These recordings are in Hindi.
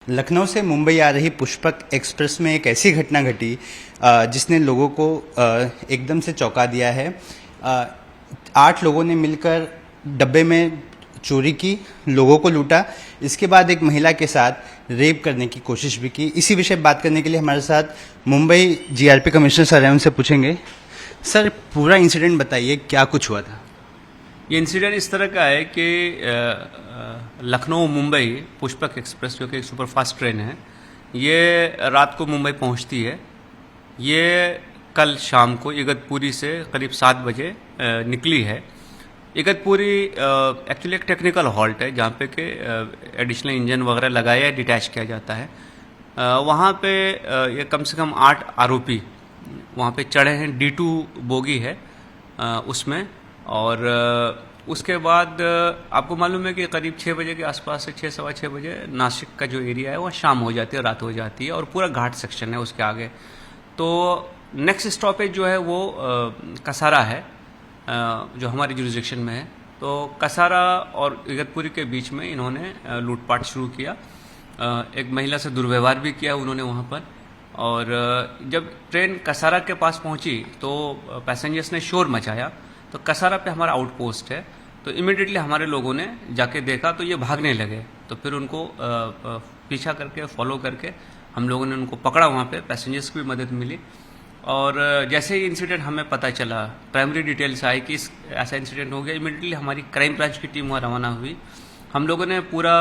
लखनऊ से मुंबई आ रही पुष्पक एक्सप्रेस में एक ऐसी घटना घटी जिसने लोगों को एकदम से चौंका दिया है। 8 लोगों ने मिलकर डब्बे में चोरी की, लोगों को लूटा, इसके बाद एक महिला के साथ रेप करने की कोशिश भी की। इसी विषय बात करने के लिए हमारे साथ मुंबई जीआरपी कमिश्नर सर हैं, उनसे पूछेंगे। सर, पूरा इंसिडेंट बताइए, क्या कुछ हुआ था? ये इंसिडेंट इस तरह का है कि लखनऊ मुंबई पुष्पक एक्सप्रेस जो कि एक सुपरफास्ट ट्रेन है, ये रात को मुंबई पहुंचती है। ये कल शाम को इगतपुरी से करीब 7 बजे निकली है। इगतपुरी एक्चुअली एक टेक्निकल हॉल्ट है जहाँ पे कि एडिशनल इंजन वगैरह लगाया या डिटैच किया जाता है। वहाँ पे ये कम से कम 8 आरोपी वहाँ पे चढ़े हैं। D2 बोगी है उसमें। और उसके बाद आपको मालूम है कि करीब 6 बजे के आसपास से 6 सवा 6 बजे नासिक का जो एरिया है वह शाम हो जाती है, रात हो जाती है, और पूरा घाट सेक्शन है उसके आगे। तो नेक्स्ट स्टॉपेज जो है वो कसारा है, जो हमारी जुरिस्डिक्शन में है। तो कसारा और इगतपुरी के बीच में इन्होंने लूटपाट शुरू किया। एक महिला से दुर्व्यवहार भी किया उन्होंने वहाँ पर। और जब ट्रेन कसारा के पास पहुँची तो पैसेंजर्स ने शोर मचाया। तो कसारा पे हमारा आउटपोस्ट है, तो इमीडिएटली हमारे लोगों ने जाके देखा तो ये भागने लगे। तो फिर उनको पीछा करके, फॉलो करके हम लोगों ने उनको पकड़ा। वहाँ पे पैसेंजर्स की भी मदद मिली। और जैसे ही इंसिडेंट हमें पता चला, प्राइमरी डिटेल्स आई कि ऐसा इंसिडेंट हो गया, इमीडिएटली हमारी क्राइम ब्रांच की टीम वहाँ रवाना हुई। हम लोगों ने पूरा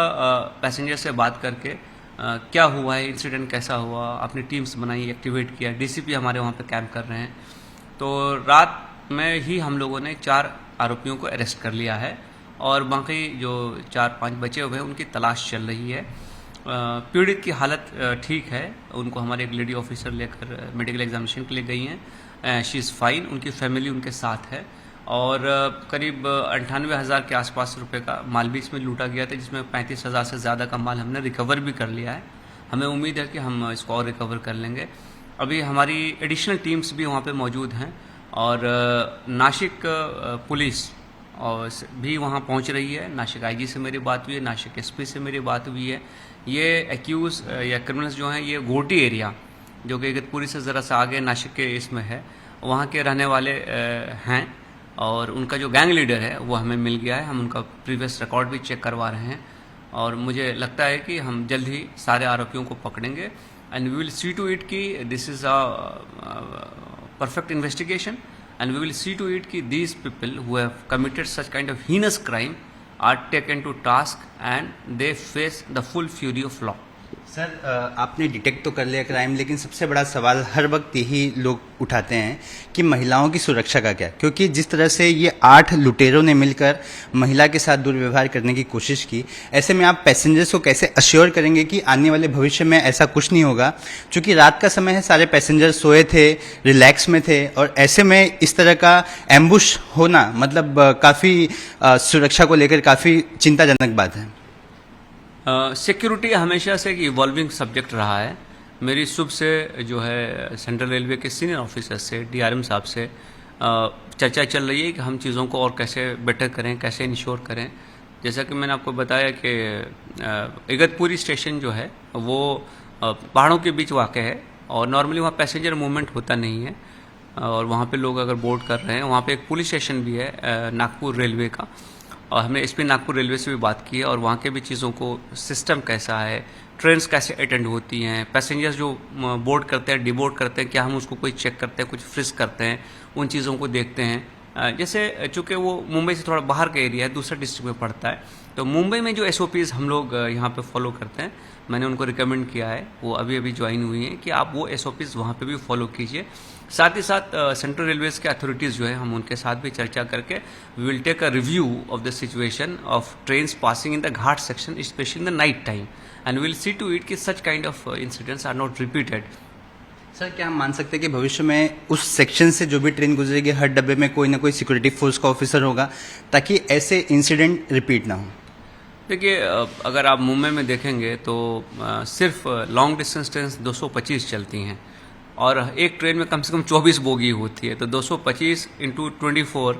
पैसेंजर से बात करके क्या हुआ है, इंसिडेंट कैसा हुआ, अपनी टीम्स बनाई, एक्टिवेट किया। डीसीपी हमारे वहाँ पे कैंप कर रहे हैं। तो रात में ही हम लोगों ने 4 आरोपियों को अरेस्ट कर लिया है और बाकी जो 4-5 बचे हुए हैं उनकी तलाश चल रही है। पीड़ित की हालत ठीक है, उनको हमारे एक लेडी ऑफिसर लेकर मेडिकल एग्जामिनेशन के लिए गई हैं। शी इज़ फाइन, उनकी फैमिली उनके साथ है। और करीब 98,000 के आसपास रुपए का माल भी इसमें लूटा गया था, जिसमें 35,000 से ज़्यादा का माल हमने रिकवर भी कर लिया है। हमें उम्मीद है कि हम इसको और रिकवर कर लेंगे। अभी हमारी एडिशनल टीम्स भी वहाँ पे मौजूद हैं और नासिक पुलिस और भी वहाँ पहुँच रही है। नासिक आईजी से मेरी बात हुई है, नासिक एसपी से मेरी बात हुई है। ये एक्यूज या क्रिमिनल्स जो हैं, ये गोटी एरिया जो कि इगतपुरी से ज़रा सा आगे नासिक के इसमें है, वहाँ के रहने वाले हैं। और उनका जो गैंग लीडर है वो हमें मिल गया है। हम उनका प्रीवियस रिकॉर्ड भी चेक करवा रहे हैं और मुझे लगता है कि हम जल्द ही सारे आरोपियों को पकड़ेंगे। And we will see to it कि this is perfect investigation, and we will see to it that these people who have committed such kind of heinous crime are taken to task and they face the full fury of law. Sir, आपने डिटेक्ट तो कर लिया क्राइम, लेकिन सबसे बड़ा सवाल हर वक्त यही लोग उठाते हैं कि महिलाओं की सुरक्षा का क्या, क्योंकि जिस तरह से ये 8 लुटेरों ने मिलकर महिला के साथ दुर्व्यवहार करने की कोशिश की, ऐसे में आप पैसेंजर्स को कैसे अश्योर करेंगे कि आने वाले भविष्य में ऐसा कुछ नहीं होगा? क्योंकि रात का समय है, सारे पैसेंजर सोए थे, रिलैक्स में थे, और ऐसे में इस तरह का एम्बुश होना मतलब काफ़ी सुरक्षा को लेकर काफ़ी चिंताजनक बात है। सिक्योरिटी हमेशा से एक इवॉल्विंग सब्जेक्ट रहा है। मेरी सुबह से जो है सेंट्रल रेलवे के सीनियर ऑफिसर से, डीआरएम साहब से चर्चा चल रही है कि हम चीज़ों को और कैसे बेटर करें, कैसे इंश्योर करें। जैसा कि मैंने आपको बताया कि इगतपुरी स्टेशन जो है वो पहाड़ों के बीच वाक़ है और नॉर्मली वहाँ पैसेंजर मूवमेंट होता नहीं है। और वहाँ पे लोग अगर बोर्ड कर रहे हैं, वहाँ पे एक पुलिस स्टेशन भी है नागपुर रेलवे का, और हमने एसपी नागपुर रेलवे से भी बात की है। और वहाँ के भी चीज़ों को, सिस्टम कैसा है, ट्रेन्स कैसे अटेंड होती हैं, पैसेंजर्स जो बोर्ड करते हैं, डिबोर्ड करते हैं, क्या हम उसको कोई चेक करते हैं, कुछ फ्रिस्क करते हैं, उन चीज़ों को देखते हैं। जैसे चूँकि वो मुंबई से थोड़ा बाहर का एरिया है, दूसरा डिस्ट्रिक्ट में पड़ता है, तो मुंबई में जो SOPs हम लोग यहाँ पे फॉलो करते हैं, मैंने उनको रिकमेंड किया है, वो अभी अभी ज्वाइन हुई हैं, कि आप वो SOPs वहाँ पे भी फॉलो कीजिए। साथ ही साथ सेंट्रल रेलवेज़ के अथॉरिटीज़ जो है, हम उनके साथ भी चर्चा करके we will take a review of the situation of trains passing in the ghat section, specially in the night time, and will see to it कि such kind of incidents are not repeated. Sir, क्या हम मान सकते हैं कि भविष्य में उस सेक्शन से जो भी ट्रेन गुजरेगी, हर डब्बे में कोई ना कोई सिक्योरिटी फोर्स का ऑफिसर होगा, ताकि ऐसे इंसिडेंट रिपीट ना हो? देखिए, अगर आप मुंबई में देखेंगे तो सिर्फ लॉन्ग डिस्टेंस ट्रेन 225 चलती हैं और एक ट्रेन में कम से कम 24 बोगी होती है। तो 225 × 24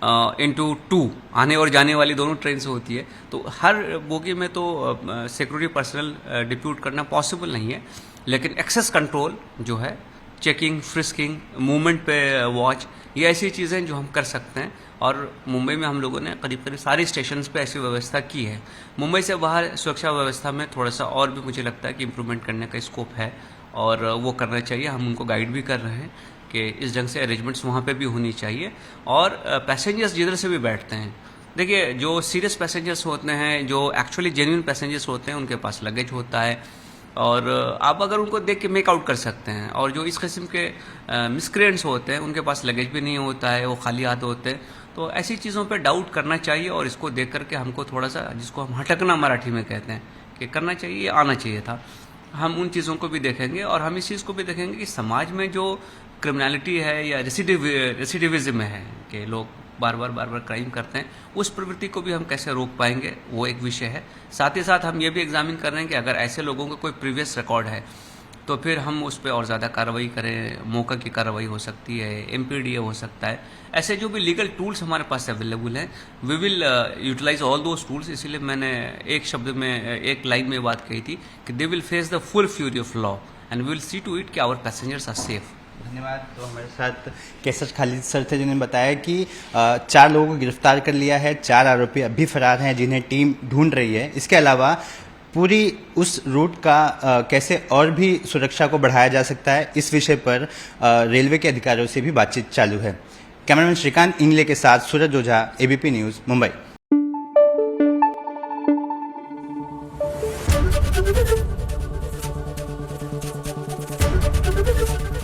इनटू 2 आने और जाने वाली दोनों ट्रेन से होती है, तो हर बोगी में तो सिक्योरिटी पर्सनल डिप्यूट करना पॉसिबल नहीं है, लेकिन एक्सेस कंट्रोल जो है, चेकिंग, फ्रिस्किंग, मूवमेंट पे वॉच, ये ऐसी चीज़ें जो हम कर सकते हैं। और मुंबई में हम लोगों ने करीब करीब सारी स्टेशंस पे ऐसी व्यवस्था की है। मुंबई से बाहर सुरक्षा व्यवस्था में थोड़ा सा और भी मुझे लगता है कि इम्प्रूवमेंट करने का स्कोप है, और वो करना चाहिए। हम उनको गाइड भी कर रहे हैं कि इस ढंग से अरेंजमेंट्स वहाँ पे भी होनी चाहिए। और पैसेंजर्स जिधर से भी बैठते हैं, देखिए जो सीरियस पैसेंजर्स होते हैं, जो एक्चुअली जेन्युइन पैसेंजर्स होते हैं, उनके पास लगेज होता है, और आप अगर उनको देख के मेक आउट कर सकते हैं। और जो इस किस्म के मिसक्रिएंट्स होते हैं, उनके पास लगेज भी नहीं होता है, वो खाली हाथ होते हैं, तो ऐसी चीज़ों पे डाउट करना चाहिए। और इसको देख करके हमको थोड़ा सा, जिसको हम हटकना मराठी में कहते हैं, कि करना चाहिए, आना चाहिए था। हम उन चीज़ों को भी देखेंगे, और हम इस चीज़ को भी देखेंगे कि समाज में जो क्रिमिनलिटी है या रेसिडिविज्म है, कि लोग बार बार क्राइम करते हैं, उस प्रवृत्ति को भी हम कैसे रोक पाएंगे, वो एक विषय है। साथ ही साथ हम ये भी एग्जामिन कर रहे हैं कि अगर ऐसे लोगों का कोई प्रीवियस रिकॉर्ड है, तो फिर हम उस पर और ज़्यादा कार्रवाई करें। मौका की कार्रवाई हो सकती है, MPDA हो सकता है। ऐसे जो भी लीगल टूल्स हमारे पास अवेलेबल हैं, we will utilise all those tools. इसीलिए मैंने एक शब्द में, एक लाइन में बात कही थी कि they will face the full fury of law and we will see to it कि आवर पैसेंजर्स आर सेफ। धन्यवाद। तो हमारे साथ केसर खालिद सर थे, जिन्होंने बताया कि 4 लोगों को गिरफ्तार कर लिया है, 4 आरोपी अभी फरार हैं जिन्हें टीम ढूंढ रही है। इसके अलावा पूरी उस रूट का कैसे और भी सुरक्षा को बढ़ाया जा सकता है, इस विषय पर रेलवे के अधिकारियों से भी बातचीत चालू है। कैमरामैन श्रीकांत इंगले के साथ सूरज ओझा, ABP news, Mumbai.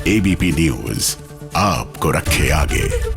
ABP news आपको रखे आगे।